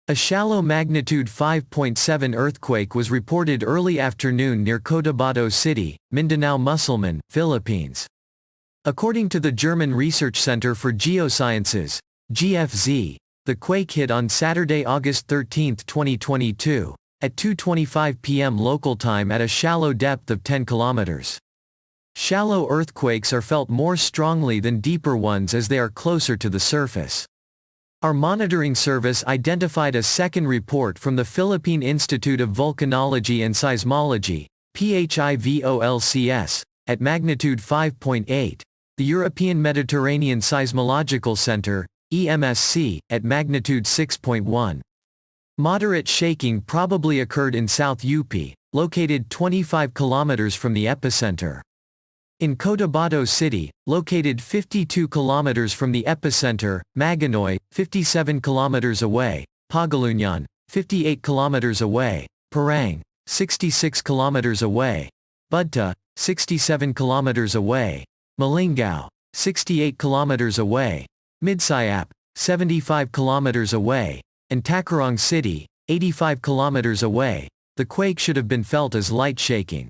A shallow magnitude 5.7 earthquake was reported early afternoon near Cotabato City, Mindanao Musulman, Philippines. According to the German Research Center for Geosciences, GFZ, the quake hit on Saturday, August 13, 2022, at 2:25 p.m. local time at a shallow depth of 10 kilometers. Shallow earthquakes are felt more strongly than deeper ones as they are closer to the surface. Our monitoring service identified a second report from the Philippine Institute of Volcanology and Seismology, PHIVOLCS, at magnitude 5.8, the European Mediterranean Seismological Center, EMSC, at magnitude 6.1. Moderate shaking probably occurred in South Upi, located 25 kilometers from the epicenter. In Cotabato City, located 52 kilometers from the epicenter, Maganoy, 57 kilometers away, Pagaluñgan, 58 kilometers away, Parang, 66 kilometers away, Budta, 67 kilometers away, Malingao, 68 kilometers away, Midsayap, 75 kilometers away, and Tacurong City, 85 kilometers away. The quake should have been felt as light shaking.